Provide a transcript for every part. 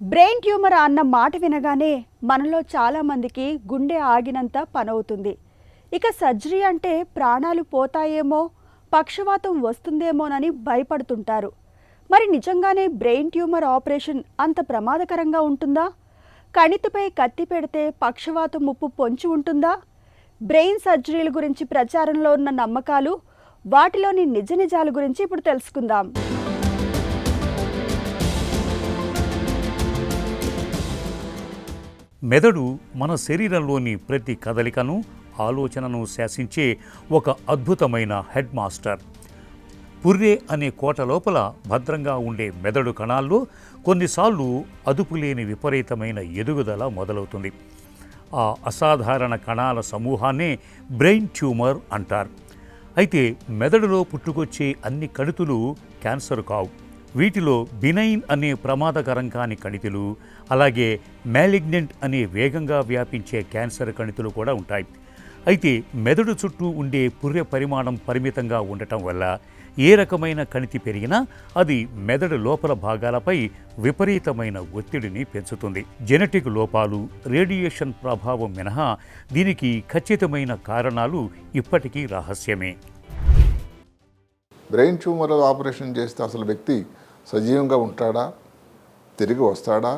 Brain tumour అన్న మాట వినగానే మనలో చాలామందికి గుండె ఆగినంత పనవుతుంది. ఇక సర్జరీ అంటే ప్రాణాలు పోతాయేమో, పక్షవాతం వస్తుందేమోనని భయపడుతుంటారు. మరి నిజంగానే బ్రెయిన్ ట్యూమర్ ఆపరేషన్ అంత ప్రమాదకరంగా ఉంటుందా? కణితిపై కత్తి పెడితే పక్షవాతం ముప్పు పొంచి ఉంటుందా? బ్రెయిన్ సర్జరీల గురించి ప్రచారంలో ఉన్న నమ్మకాలు, వాటిలోని నిజ నిజాల గురించి ఇప్పుడు తెలుసుకుందాం. మెదడు మన శరీరంలోని ప్రతి కదలికను, ఆలోచనను శాసించే ఒక అద్భుతమైన హెడ్ మాస్టర్. పుర్రె అనే కోట లోపల భద్రంగా ఉండే మెదడు కణాల్లో కొన్నిసార్లు అదుపులేని విపరీతమైన ఎదుగుదల మొదలవుతుంది. ఆ అసాధారణ కణాల సమూహాన్నే బ్రెయిన్ ట్యూమర్ అంటారు. అయితే మెదడులో పుట్టుకొచ్చే అన్ని కణితులు క్యాన్సర్ కావు. వీటిలో బినైన్ అనే ప్రమాదకరం కాని కణితులు, అలాగే మ్యాలిగ్నెంట్ అనే వేగంగా వ్యాపించే క్యాన్సర్ కణితులు కూడా ఉంటాయి. అయితే మెదడు చుట్టూ ఉండే పుర్రె పరిమాణం పరిమితంగా ఉండటం వల్ల ఏ రకమైన కణితి పెరిగినా అది మెదడు లోపల భాగాలపై విపరీతమైన ఒత్తిడిని పెంచుతుంది. జెనెటిక్ లోపాలు, రేడియేషన్ ప్రభావం మినహా దీనికి ఖచ్చితమైన కారణాలు ఇప్పటికీ రహస్యమే. బ్రెయిన్ ట్యూమర్ ఆపరేషన్ చేస్తే అసలు వ్యక్తి సజీవంగా ఉంటాడా, తిరిగి వస్తాడా,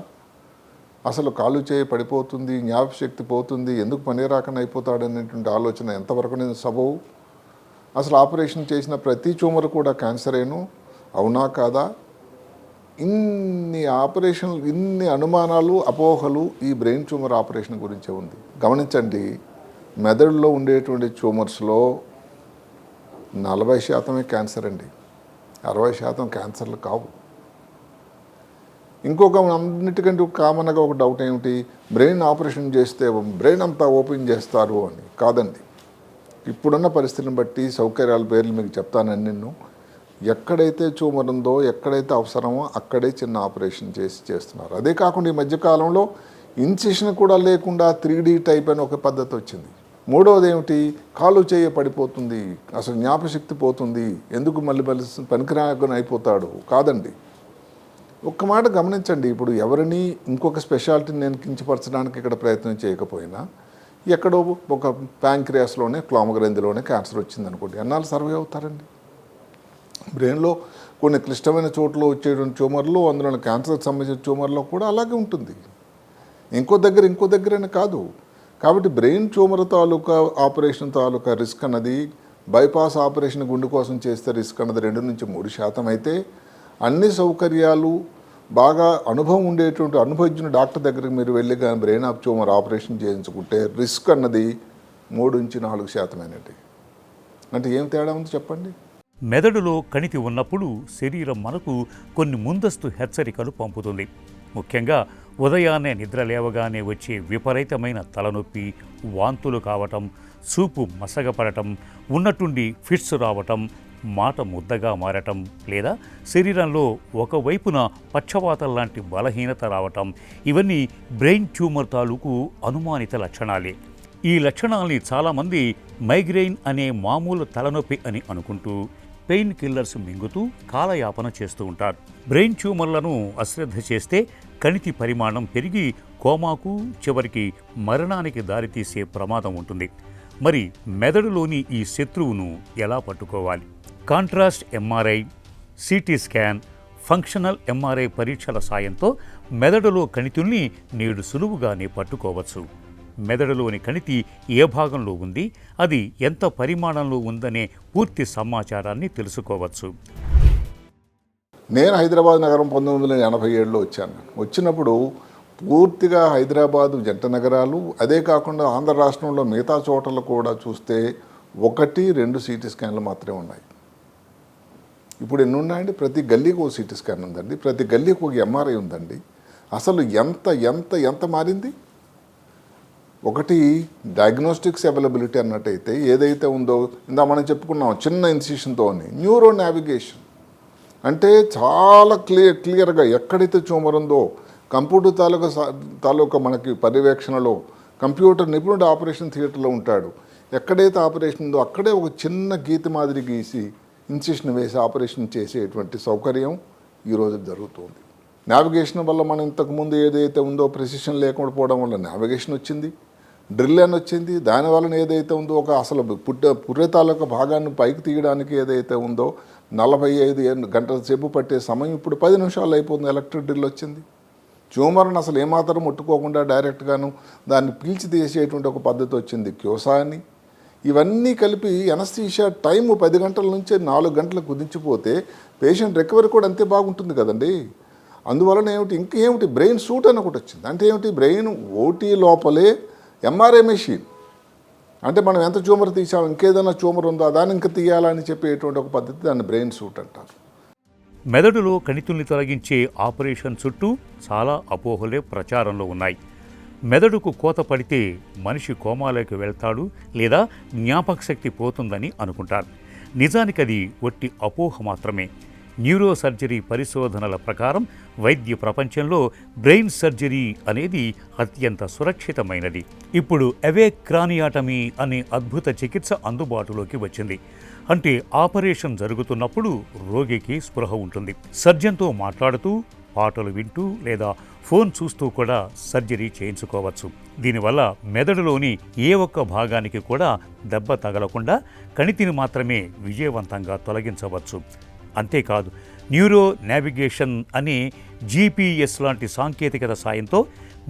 అసలు కాలు చేయి పడిపోతుంది, జ్ఞాపశక్తి పోతుంది, ఎందుకు పని రాకుండా అయిపోతాడనేటువంటి ఆలోచన ఎంతవరకు నేను సబవు? అసలు ఆపరేషన్ చేసిన ప్రతి ట్యూమర్ కూడా క్యాన్సరేను, అవునా కాదా? ఇన్ని ఆపరేషన్లు, ఇన్ని అనుమానాలు, అపోహలు ఈ బ్రెయిన్ ట్యూమర్ ఆపరేషన్ గురించే ఉంది. గమనించండి, మెదడులో ఉండేటువంటి ట్యూమర్స్లో 40% క్యాన్సర్ అండి, 60% క్యాన్సర్లు కావు. ఇంకొక అన్నిటికంటే కామన్గా ఒక డౌట్ ఏమిటి, బ్రెయిన్ ఆపరేషన్ చేస్తే బ్రెయిన్ అంతా ఓపెన్ చేస్తారు అని. కాదండి, ఇప్పుడున్న పరిస్థితిని బట్టి సౌకర్యాల పేర్లు మీకు చెప్తానని నిన్ను ఎక్కడైతే ట్యూమర్ ఉందో, ఎక్కడైతే అవసరమో అక్కడే చిన్న ఆపరేషన్ చేస్తున్నారు. అదే కాకుండా ఈ మధ్యకాలంలో ఇన్సిషన్ కూడా లేకుండా 3D టైప్ అని ఒక పద్ధతి వచ్చింది. మూడవది ఏమిటి, కాలు చేయ పడిపోతుంది, అసలు జ్ఞాపశక్తి పోతుంది, ఎందుకు మళ్ళీ పనికిరాకుండా అయిపోతాడు. కాదండి, ఒక్క మాట గమనించండి. ఇప్పుడు ఎవరిని ఇంకొక స్పెషాలిటీని నేను కించపరచడానికి ఇక్కడ ప్రయత్నం చేయకపోయినా, ఎక్కడో ఒక ప్యాంక్రియాస్లోనే, క్లోమగ్రంథిలోనే క్యాన్సర్ వచ్చింది అనుకోండి, ఎన్నాళ్ళు సర్వే అవుతారండి? బ్రెయిన్లో కొన్ని క్లిష్టమైన చోట్ల వచ్చేటువంటి ట్యూమర్లు, అందులో క్యాన్సర్కి సంబంధించిన ట్యూమర్లో కూడా అలాగే ఉంటుంది. ఇంకో దగ్గరని కాదు. కాబట్టి బ్రెయిన్ ట్యూమర్ తాలూకా ఆపరేషన్ తాలూకా రిస్క్ అన్నది, బైపాస్ ఆపరేషన్ గుండె కోసం చేస్తే రిస్క్ అన్నది 2 నుంచి 3% అయితే, అన్ని సౌకర్యాలు బాగా అనుభవం ఉండేటువంటి అనుభవజ్ఞుని డాక్టర్ దగ్గరికి మీరు వెళ్ళి కానీ బ్రెయిన్ ట్యూమర్ ఆపరేషన్ చేయించుకుంటే రిస్క్ అన్నది 3 నుంచి 4%. అంటే ఏం తేడా ఉంది చెప్పండి? మెదడులో కణితి ఉన్నప్పుడు శరీరం మనకు కొన్ని ముందస్తు హెచ్చరికలు పంపుతుంది. ముఖ్యంగా ఉదయాన్నే నిద్ర లేవగానే వచ్చే విపరీతమైన తలనొప్పి, వాంతులు కావటం, చూపు మసగపడటం, ఉన్నట్టుండి ఫిట్స్ రావటం, మాట ముద్దగా మారటం, లేదా శరీరంలో ఒకవైపున పక్షవాతం లాంటి బలహీనత రావటం, ఇవన్నీ బ్రెయిన్ ట్యూమర్ తాలూకు అనుమానిత లక్షణాలే. ఈ లక్షణాల్ని చాలామంది మైగ్రెయిన్ అనే మామూలు తలనొప్పి అని అనుకుంటూ పెయిన్ కిల్లర్స్ మింగుతూ కాలయాపన చేస్తూ ఉంటారు. బ్రెయిన్ ట్యూమర్లను అశ్రద్ధ చేస్తే కణితి పరిమాణం పెరిగి కోమాకు, చివరికి మరణానికి దారితీసే ప్రమాదం ఉంటుంది. మరి మెదడులోని ఈ శత్రువును ఎలా పట్టుకోవాలి? Contrast MRI, CT scan, functional MRI పరీక్షల సాయంతో మెదడులో కణితుల్ని నేడు సులువుగానే పట్టుకోవచ్చు. మెదడులోని కణితి ఏ భాగంలో ఉంది, అది ఎంత పరిమాణంలో ఉందనే పూర్తి సమాచారాన్ని తెలుసుకోవచ్చు. నేను హైదరాబాద్ నగరం 1987లో వచ్చాను. వచ్చినప్పుడు పూర్తిగా హైదరాబాదు జంట నగరాలు, అదే కాకుండా ఆంధ్ర రాష్ట్రంలో మిగతా చోట్ల కూడా చూస్తే 1-2 సిటీ స్కాన్లు మాత్రమే ఉన్నాయి. ఇప్పుడు ఎన్ని ఉన్నాయండి? ప్రతి గల్లీకి ఒక సిటీ స్కాన్ ఉందండి, ప్రతి గల్లీకి ఒక ఎంఆర్ఐ ఉందండి. అసలు ఎంత ఎంత ఎంత మారింది? ఒకటి డయాగ్నోస్టిక్స్ అవైలబిలిటీ అన్నట్టయితే ఏదైతే ఉందో, ఇందా మనం చెప్పుకున్నాం చిన్న ఇన్సిషన్తో న్యూరో నావిగేషన్ అంటే చాలా క్లియర్గా ఎక్కడైతే ట్యూమర్ ఉందో కంప్యూటర్ తాలూకా మనకి పర్యవేక్షణలో కంప్యూటర్ నిపుణుడు ఆపరేషన్ థియేటర్లో ఉంటాడు. ఎక్కడైతే ఆపరేషన్ ఉందో అక్కడే ఒక చిన్న గీత మాదిరి గీసి ఇన్సిషన్ వేసి ఆపరేషన్ చేసేటువంటి సౌకర్యం ఈరోజు జరుగుతుంది. నావిగేషన్ వల్ల మనం ఇంతకుముందు ఏదైతే ఉందో ప్రెసిషన్ లేకుండా పోవడం వల్ల నావిగేషన్ వచ్చింది, డ్రిల్ అని వచ్చింది. దానివల్ల ఏదైతే ఉందో ఒక అసలు పుర్రె తాలూకా భాగాన్ని పైకి తీయడానికి ఏదైతే ఉందో 45 గంటల సేపు పట్టే సమయం ఇప్పుడు 10 నిమిషాలు అయిపోతుంది. ఎలక్ట్రిక్ డ్రిల్ వచ్చింది. ట్యూమర్ని అసలు ఏమాత్రం ముట్టుకోకుండా డైరెక్ట్గాను దాన్ని పీల్చి తీసేటువంటి ఒక పద్ధతి వచ్చింది, క్యూసా అని. ఇవన్నీ కలిపి ఎనస్థీషియా టైము 10 గంటల నుంచి 4 గంటలకు కుదించిపోతే పేషెంట్ రికవరీ కూడా అంతే బాగుంటుంది కదండి. అందువలన ఏమిటి ఇంకేమిటి బ్రెయిన్ సూట్ అని ఒకటి వచ్చింది. అంటే ఏమిటి బ్రెయిన్ ఓటీ లోపలే ఎంఆర్ఐ మెషిన్. అంటే మనం ఎంత ట్యూమర్ తీసాం, ఇంకేదైనా ట్యూమర్ ఉందా దాన్ని ఇంకా తీయాలని చెప్పేటువంటి ఒక పద్ధతి, దాన్ని బ్రెయిన్ సూట్ అంటారు. మెదడులో కణితుల్ని తొలగించే ఆపరేషన్ చుట్టూ చాలా అపోహలే ప్రచారంలో ఉన్నాయి. మెదడుకు కోత పడితే మనిషి కోమాలోకి వెళ్తాడు లేదా జ్ఞాపక శక్తి పోతుందని అనుకుంటారు. నిజానికి అది ఒట్టి అపోహ మాత్రమే. న్యూరో సర్జరీ పరిశోధనల ప్రకారం వైద్య ప్రపంచంలో బ్రెయిన్ సర్జరీ అనేది అత్యంత సురక్షితమైనది. ఇప్పుడు అవేక్ క్రానియాటమీ అనే అద్భుత చికిత్స అందుబాటులోకి వచ్చింది. అంటే ఆపరేషన్ జరుగుతున్నప్పుడు రోగికి స్పృహ ఉంటుంది. సర్జన్తో మాట్లాడుతూ, పాటలు వింటూ లేదా ఫోన్ చూస్తూ కూడా సర్జరీ చేయించుకోవచ్చు. దీనివల్ల మెదడులోని ఏ ఒక్క భాగానికి కూడా దెబ్బ తగలకుండా కణితిని మాత్రమే విజయవంతంగా తొలగించవచ్చు. అంతేకాదు, న్యూరో నావిగేషన్ అనే జీపీఎస్ లాంటి సాంకేతికత సాయంతో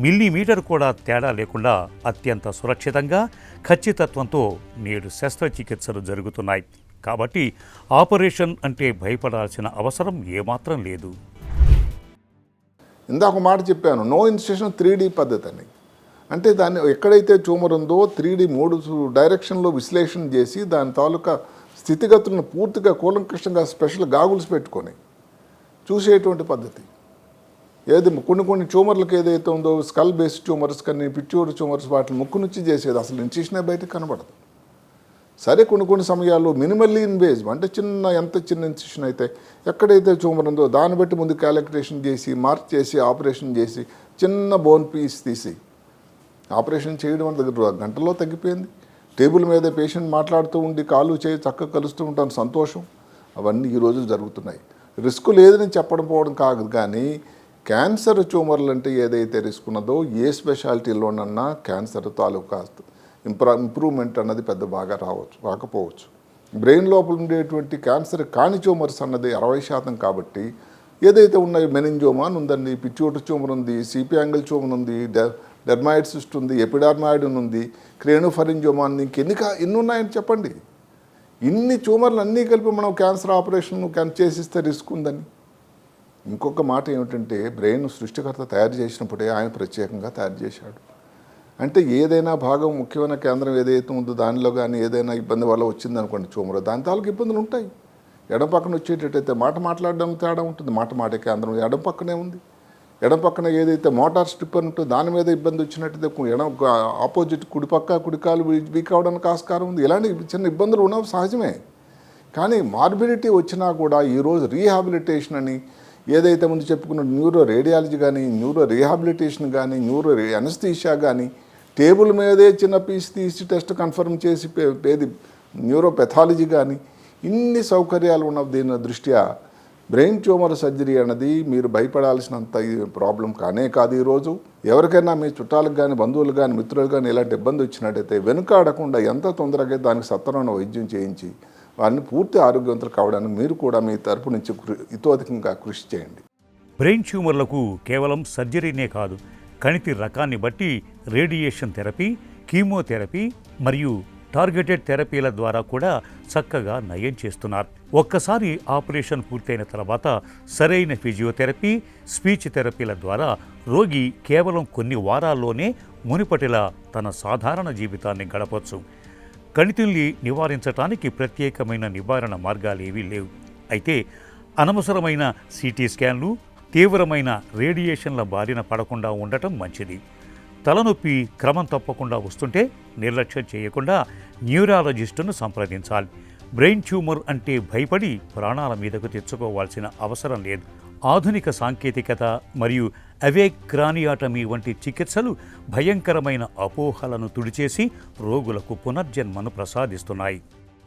మిల్లీమీటర్ కూడా తేడా లేకుండా అత్యంత సురక్షితంగా, ఖచ్చితత్వంతో నేడు శస్త్రచికిత్సలు జరుగుతున్నాయి. కాబట్టి ఆపరేషన్ అంటే భయపడాల్సిన అవసరం ఏమాత్రం లేదు. ఇందాక మాట చెప్పాను, నో ఇన్సిషన్ 3D పద్ధతి అని. అంటే దాన్ని ఎక్కడైతే ట్యూమర్ ఉందో 3D 3 డైరెక్షన్లో విశ్లేషణ చేసి దాని తాలూకా స్థితిగతులను పూర్తిగా కూలంకషంగా స్పెషల్ గాగుల్స్ పెట్టుకొని చూసేటువంటి పద్ధతి. ఏది కొన్ని ట్యూమర్లకు ఏదైతే ఉందో స్కల్ బేస్డ్ ట్యూమర్స్ కానీ పిట్యూర్ ట్యూమర్స్ వాటిని ముక్కు నుంచి చేసేది, అసలు ఇన్సిషనే బయటకు కనబడదు. సరే కొన్ని సమయాల్లో మినిమల్లీ ఇన్వేజివ్ అంటే ఎంత చిన్న ఇన్సిషన్ అయితే ఎక్కడైతే ట్యూమర్ ఉందో దాన్ని బట్టి ముందు క్యాలిక్యులేషన్ చేసి మార్క్ చేసి ఆపరేషన్ చేసి చిన్న బోన్ పీస్ తీసి ఆపరేషన్ చేయడం వల్ల గంటలో తగ్గిపోయింది. టేబుల్ మీద పేషెంట్ మాట్లాడుతూ ఉండి కాలు చేయి చక్కగా కలుస్తూ ఉంటాను, సంతోషం. అవన్నీ ఈరోజు జరుగుతున్నాయి. రిస్క్ లేదని చెప్పడం పోవడం కాదు, కానీ క్యాన్సర్ ట్యూమర్లు అంటే ఏదైతే రిస్క్ ఉన్నదో ఏ స్పెషాలిటీలోనన్నా క్యాన్సర్ తాలూకా ఇంప్రూవ్మెంట్ అన్నది పెద్ద బాగా రాకపోవచ్చు. బ్రెయిన్ లోపల ఉండేటువంటి క్యాన్సర్ కాని ట్యూమర్స్ అన్నది 60% కాబట్టి ఏదైతే ఉన్నాయో మెనింజోమా అని ఉందండి, పిట్యూటరీ ట్యూమర్ ఉంది, సిపి యాంగిల్ ట్యూమర్ ఉంది, డెర్మాయిడ్ సిస్ట్ ఉంది, ఎపిడర్మాయిడ్ ఉంది, క్రేనోఫరింజోమా అని ఎన్ని ఉన్నాయని చెప్పండి. ఇన్ని ట్యూమర్లు అన్నీ కలిపి మనం క్యాన్సర్ ఆపరేషన్ చేసిస్తే రిస్క్ ఉందని. ఇంకొక మాట ఏమిటంటే బ్రెయిన్ సృష్టికర్త తయారు చేసినప్పుడే ఆయన ప్రత్యేకంగా తయారు చేశాడు. అంటే ఏదైనా భాగం ముఖ్యమైన కేంద్రం ఏదైతే ఉందో దానిలో కానీ ఏదైనా ఇబ్బంది వల్ల వచ్చిందనుకోండి ట్యూమర్, దాని తాలూకు ఇబ్బందులు ఉంటాయి. ఎడం పక్కన వచ్చేటట్టయితే మాట్లాడడం తేడా ఉంటుంది. మాట కేంద్రం ఎడం పక్కనే ఉంది. ఎడం పక్కన ఏదైతే మోటార్ స్ట్రిప్ అని ఉంటుందో దాని మీద ఇబ్బంది వచ్చినట్టయితే ఆపోజిట్ కుడికాలు వీక్ అవడానికి ఆస్కారం ఉంది. ఇలాంటి చిన్న ఇబ్బందులు ఉన్నవి సహజమే. కానీ మార్బిడిటీ వచ్చినా కూడా ఈరోజు రీహాబిలిటేషన్ అని ఏదైతే ముందు చెప్పుకున్న న్యూరో రేడియాలజీ కానీ, న్యూరో రీహాబిలిటేషన్ కానీ, న్యూరో అనస్థీషియా కానీ, టేబుల్ మీదే చిన్న పీస్ తీసి టెస్ట్ కన్ఫర్మ్ చేసి ఏది న్యూరోపెథాలజీ కానీ, ఇన్ని సౌకర్యాలు ఉన్న దీని దృష్ట్యా బ్రెయిన్ ట్యూమర్ సర్జరీ అన్నది మీరు భయపడాల్సినంత ప్రాబ్లం కానే కాదు. ఈరోజు ఎవరికైనా మీ చుట్టాలకు కానీ, బంధువులు కానీ, మిత్రులు కానీ ఇలాంటి ఇబ్బంది వచ్చినట్టయితే వెనుకాడకుండా ఎంత తొందరగా దానికి సత్వరమైన వైద్యం చేయించి వారిని పూర్తి ఆరోగ్యవంతులు కావడానికి మీరు కూడా మీ తరపు నుంచి ఇతోధికంగా కృషి చేయండి. బ్రెయిన్ ట్యూమర్లకు కేవలం సర్జరీనే కాదు, కణితి రకాన్ని బట్టి రేడియేషన్ థెరపీ, కీమోథెరపీ మరియు టార్గెటెడ్ థెరపీల ద్వారా కూడా చక్కగా నయం చేస్తున్నారు. ఒక్కసారి ఆపరేషన్ పూర్తయిన తర్వాత సరైన ఫిజియోథెరపీ, స్పీచ్ థెరపీల ద్వారా రోగి కేవలం కొన్ని వారాల్లోనే మునుపటిలా తన సాధారణ జీవితాన్ని గడపవచ్చు. కణితుల్ని నివారించడానికి ప్రత్యేకమైన నివారణ మార్గాలేవీ లేవు. అయితే అనవసరమైన సిటీ స్కాన్లు, తీవ్రమైన రేడియేషన్ల బారిన పడకుండా ఉండటం మంచిది. తలనొప్పి క్రమం తప్పకుండా వస్తుంటే నిర్లక్ష్యం చేయకుండా న్యూరాలజిస్టును సంప్రదించాలి. బ్రెయిన్ ట్యూమర్ అంటే భయపడి ప్రాణాల మీదకు తెచ్చుకోవాల్సిన అవసరం లేదు. ఆధునిక సాంకేతికత మరియు అవేక్ క్రానియాటమీ వంటి చికిత్సలు భయంకరమైన అపోహలను తుడిచేసి రోగులకు పునర్జన్మను ప్రసాదిస్తున్నాయి.